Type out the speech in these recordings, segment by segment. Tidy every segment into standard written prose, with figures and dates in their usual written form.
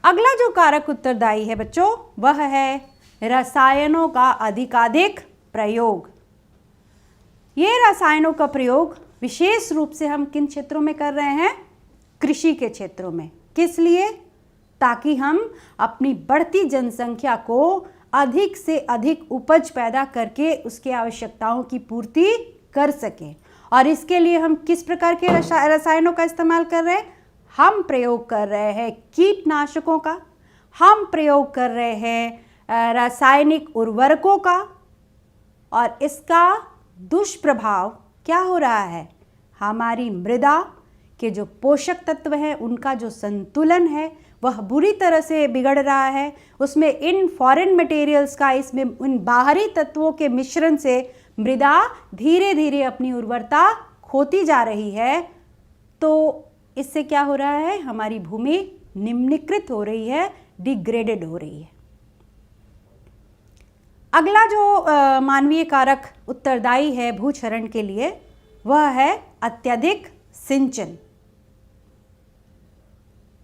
अगला जो कारक उत्तरदायी है बच्चों, वह है रसायनों का अधिकाधिक प्रयोग। ये रसायनों का प्रयोग विशेष रूप से हम किन क्षेत्रों में कर रहे हैं? कृषि के क्षेत्रों में। किस लिए? ताकि हम अपनी बढ़ती जनसंख्या को अधिक से अधिक उपज पैदा करके उसकी आवश्यकताओं की पूर्ति कर सकें। और इसके लिए हम किस प्रकार के रसायनों का इस्तेमाल कर रहे हैं? हम प्रयोग कर रहे हैं कीटनाशकों का, हम प्रयोग कर रहे हैं रासायनिक उर्वरकों का, और इसका दुष्प्रभाव क्या हो रहा है? हमारी मृदा के जो पोषक तत्व हैं उनका जो संतुलन है वह बुरी तरह से बिगड़ रहा है। उसमें इन फॉरेन मटेरियल्स का, इसमें उन बाहरी तत्वों के मिश्रण से मृदा धीरे धीरे अपनी उर्वरता खोती जा रही है। तो इससे क्या हो रहा है? हमारी भूमि निम्नीकृत हो रही है, डिग्रेडेड हो रही है। अगला जो मानवीय कारक उत्तरदायी है भूक्षरण के लिए, वह है अत्यधिक सिंचन।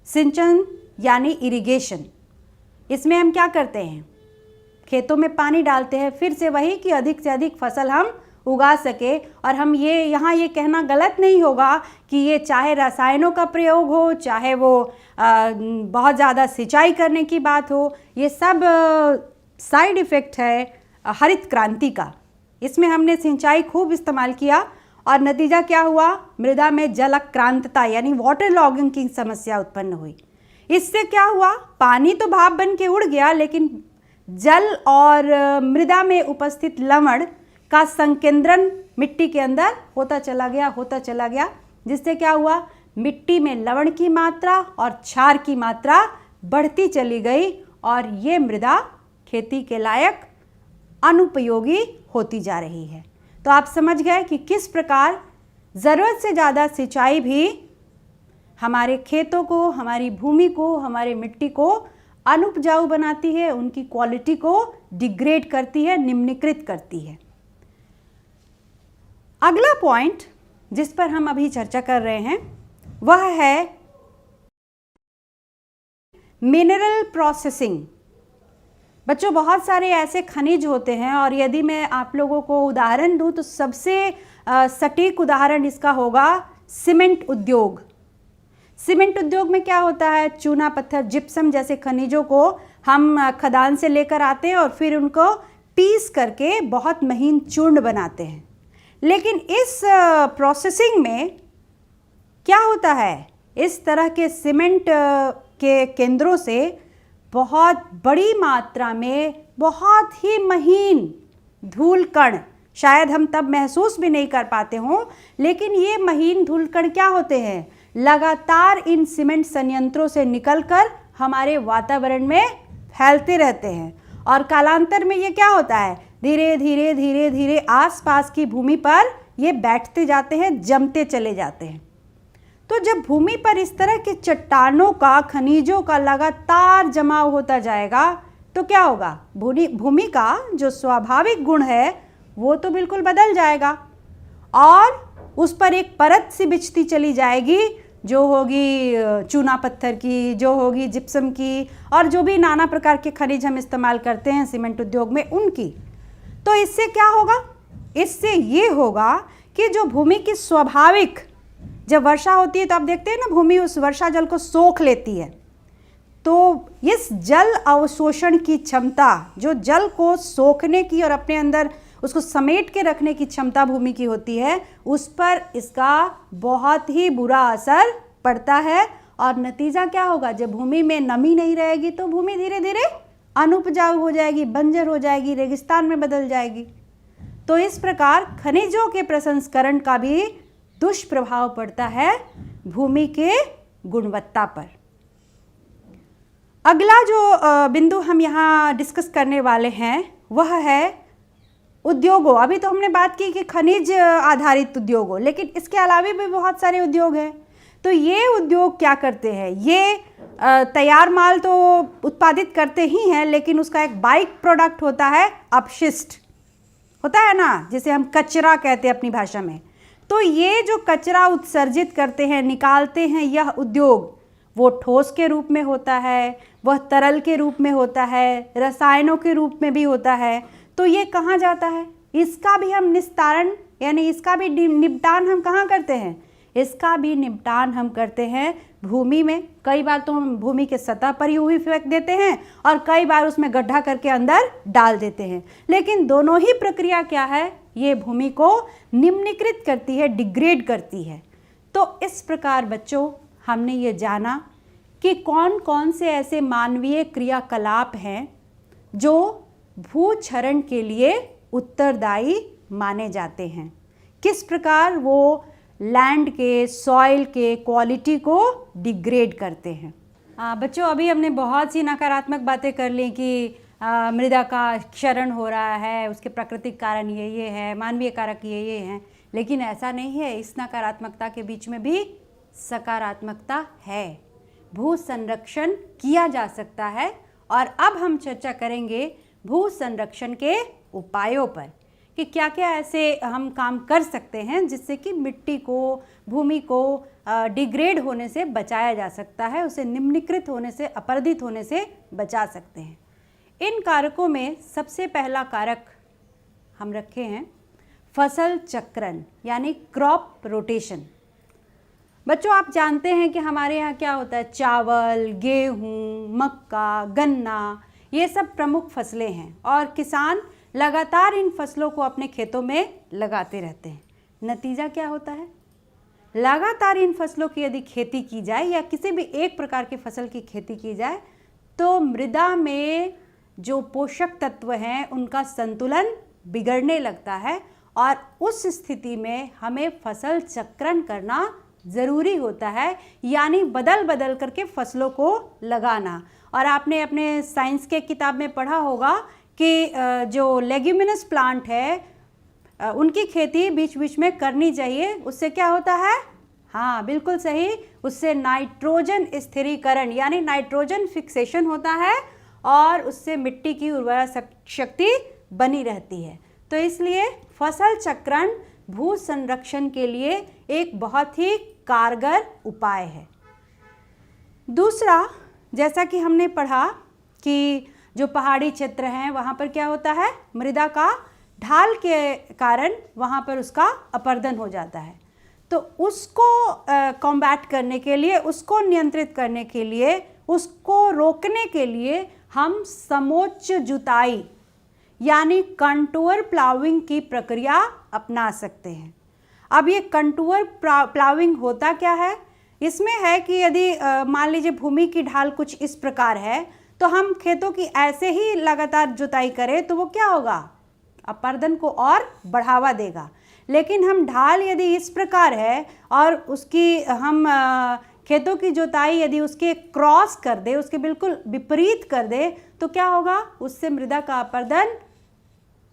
सिंचन यानी इरिगेशन। इसमें हम क्या करते हैं? खेतों में पानी डालते हैं, फिर से वही कि अधिक से अधिक फसल हम उगा सके। और हम यहाँ ये कहना गलत नहीं होगा कि ये चाहे रसायनों का प्रयोग हो, चाहे वो बहुत ज़्यादा सिंचाई करने की बात हो, ये सब साइड इफ़ेक्ट है हरित क्रांति का। इसमें हमने सिंचाई खूब इस्तेमाल किया और नतीजा क्या हुआ? मृदा में जलाक्रांतता यानी वाटर लॉगिंग की समस्या उत्पन्न हुई। इससे क्या हुआ? पानी तो भाप बन के उड़ गया, लेकिन जल और मृदा में उपस्थित लवण का संकेंद्रण मिट्टी के अंदर होता चला गया, जिससे क्या हुआ? मिट्टी में लवण की मात्रा और क्षार की मात्रा बढ़ती चली गई और ये मृदा खेती के लायक अनुपयोगी होती जा रही है। तो आप समझ गए कि किस प्रकार ज़रूरत से ज़्यादा सिंचाई भी हमारे खेतों को, हमारी भूमि को, हमारे मिट्टी को अनुपजाऊ बनाती है, उनकी क्वालिटी को डिग्रेड करती है, निम्नीकृत करती है। अगला पॉइंट जिस पर हम अभी चर्चा कर रहे हैं वह है मिनरल प्रोसेसिंग। बच्चों, बहुत सारे ऐसे खनिज होते हैं और यदि मैं आप लोगों को उदाहरण दूं तो सबसे सटीक उदाहरण इसका होगा सीमेंट उद्योग। सीमेंट उद्योग में क्या होता है? चूना पत्थर, जिप्सम जैसे खनिजों को हम खदान से लेकर आते हैं और फिर उनको पीस करके बहुत महीन चूर्ण बनाते हैं। लेकिन इस प्रोसेसिंग में क्या होता है? इस तरह के सीमेंट के केंद्रों से बहुत बड़ी मात्रा में बहुत ही महीन धूल कण, शायद हम तब महसूस भी नहीं कर पाते हों, लेकिन ये महीन धूल कण क्या होते हैं? लगातार इन सीमेंट संयंत्रों से निकलकर हमारे वातावरण में फैलते रहते हैं और कालांतर में ये क्या होता है? धीरे धीरे धीरे धीरे आसपास की भूमि पर ये बैठते जाते हैं, जमते चले जाते हैं। तो जब भूमि पर इस तरह के चट्टानों का, खनिजों का लगातार जमाव होता जाएगा तो क्या होगा? भूमि का जो स्वाभाविक गुण है वो तो बिल्कुल बदल जाएगा और उस पर एक परत सी बिछती चली जाएगी, जो होगी चूना पत्थर की, जो होगी जिप्सम की, और जो भी नाना प्रकार के खनिज हम इस्तेमाल करते हैं सीमेंट उद्योग में उनकी। तो इससे क्या होगा? इससे ये होगा कि जो भूमि की स्वाभाविक, जब वर्षा होती है तो आप देखते हैं ना, भूमि उस वर्षा जल को सोख लेती है। तो इस जल अवशोषण की क्षमता, जो जल को सोखने की और अपने अंदर उसको समेट के रखने की क्षमता भूमि की होती है, उस पर इसका बहुत ही बुरा असर पड़ता है। और नतीजा क्या होगा? जब भूमि में नमी नहीं रहेगी तो भूमि धीरे धीरे अनुपजाऊ हो जाएगी, बंजर हो जाएगी, रेगिस्तान में बदल जाएगी। तो इस प्रकार खनिजों के प्रसंस्करण का भी दुष्प्रभाव पड़ता है भूमि के गुणवत्ता पर। अगला जो बिंदु हम यहाँ डिस्कस करने वाले हैं वह है उद्योगों। अभी तो हमने बात की कि खनिज आधारित उद्योगों, लेकिन इसके अलावा भी बहुत सारे उद्योग हैं। तो ये उद्योग क्या करते हैं? ये तैयार माल तो उत्पादित करते ही हैं, लेकिन उसका एक बाइक प्रोडक्ट होता है अपशिष्ट, होता है ना, जिसे हम कचरा कहते हैं अपनी भाषा में। तो ये जो कचरा उत्सर्जित करते हैं, निकालते हैं, यह उद्योग वो ठोस के रूप में होता है, वह तरल के रूप में होता है, रसायनों के रूप में भी होता है। तो ये कहाँ जाता है? इसका भी हम निस्तारण यानी इसका भी निपटान हम कहाँ करते हैं? इसका भी निपटान हम करते हैं भूमि में। कई बार तो हम भूमि के सतह पर ही हुई फेंक देते हैं और कई बार उसमें गड्ढा करके अंदर डाल देते हैं। लेकिन दोनों ही प्रक्रिया क्या है? ये भूमि को निम्नीकृत करती है, डिग्रेड करती है। तो इस प्रकार बच्चों हमने ये जाना कि कौन कौन से ऐसे मानवीय क्रियाकलाप हैं जो भूक्षरण के लिए उत्तरदायी माने जाते हैं, किस प्रकार वो लैंड के, सॉइल के क्वालिटी को डिग्रेड करते हैं। बच्चों अभी हमने बहुत सी नकारात्मक बातें कर ली कि मृदा का क्षरण हो रहा है, उसके प्राकृतिक कारण ये है, मानवीय कारक ये हैं। लेकिन ऐसा नहीं है, इस नकारात्मकता के बीच में भी सकारात्मकता है। भू संरक्षण किया जा सकता है और अब हम चर्चा करेंगे भू संरक्षण के उपायों पर कि क्या क्या ऐसे हम काम कर सकते हैं जिससे कि मिट्टी को, भूमि को डिग्रेड होने से बचाया जा सकता है, उसे निम्नीकृत होने से, अपरदित होने से बचा सकते हैं। इन कारकों में सबसे पहला कारक हम रखे हैं फसल चक्रण यानी क्रॉप रोटेशन। बच्चों आप जानते हैं कि हमारे यहाँ क्या होता है, चावल, गेहूँ, मक्का, गन्ना, ये सब प्रमुख फसलें हैं और किसान लगातार इन फसलों को अपने खेतों में लगाते रहते हैं। नतीजा क्या होता है? लगातार इन फसलों की यदि खेती की जाए या किसी भी एक प्रकार की फसल की खेती की जाए तो मृदा में जो पोषक तत्व हैं उनका संतुलन बिगड़ने लगता है और उस स्थिति में हमें फसल चक्रण करना ज़रूरी होता है, यानी बदल बदल करके फसलों को लगाना। और आपने अपने साइंस के किताब में पढ़ा होगा कि जो लेग्यूमिनस प्लांट है उनकी खेती बीच बीच में करनी चाहिए। उससे क्या होता है? हाँ बिल्कुल सही, उससे नाइट्रोजन स्थिरीकरण यानी नाइट्रोजन फिक्सेशन होता है और उससे मिट्टी की उर्वरा शक्ति बनी रहती है। तो इसलिए फसल चक्रण भू संरक्षण के लिए एक बहुत ही कारगर उपाय है। दूसरा, जैसा कि हमने पढ़ा कि जो पहाड़ी क्षेत्र हैं वहाँ पर क्या होता है, मृदा का ढाल के कारण वहाँ पर उसका अपरदन हो जाता है। तो उसको कॉम्बैट करने के लिए, उसको नियंत्रित करने के लिए, उसको रोकने के लिए हम समोच्च जुताई यानी कंटूर प्लाविंग की प्रक्रिया अपना सकते हैं। अब ये कंटूर प्लाविंग होता क्या है? इसमें है कि यदि मान लीजिए भूमि की ढाल कुछ इस प्रकार है तो हम खेतों की ऐसे ही लगातार जुताई करें तो वो क्या होगा, अपरदन को और बढ़ावा देगा। लेकिन हम ढाल यदि इस प्रकार है और उसकी हम खेतों की जुताई यदि उसके क्रॉस कर दे, उसके बिल्कुल विपरीत कर दे तो क्या होगा, उससे मृदा का अपरदन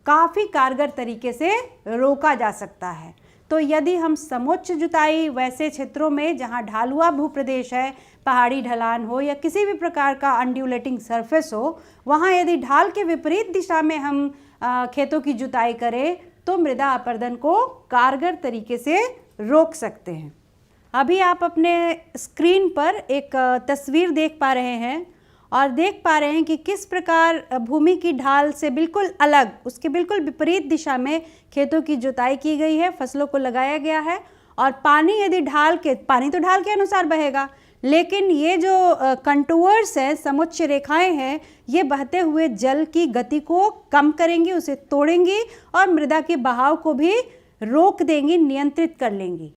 काफ़ी कारगर तरीके से रोका जा सकता है। तो यदि हम समोच्च जुताई वैसे क्षेत्रों में जहां ढालुआ भूप्रदेश है, पहाड़ी ढलान हो या किसी भी प्रकार का अंड्यूलेटिंग सरफेस हो, वहां यदि ढाल के विपरीत दिशा में हम खेतों की जुताई करें तो मृदा अपरदन को कारगर तरीके से रोक सकते हैं। अभी आप अपने स्क्रीन पर एक तस्वीर देख पा रहे हैं और देख पा रहे हैं कि किस प्रकार भूमि की ढाल से बिल्कुल अलग, उसके बिल्कुल विपरीत दिशा में खेतों की जुताई की गई है, फसलों को लगाया गया है। और पानी यदि पानी तो ढाल के अनुसार बहेगा, लेकिन ये जो कंटूर्स हैं, समुच्च रेखाएं हैं, ये बहते हुए जल की गति को कम करेंगी, उसे तोड़ेंगी और मृदा के बहाव को भी रोक देंगी, नियंत्रित कर लेंगी।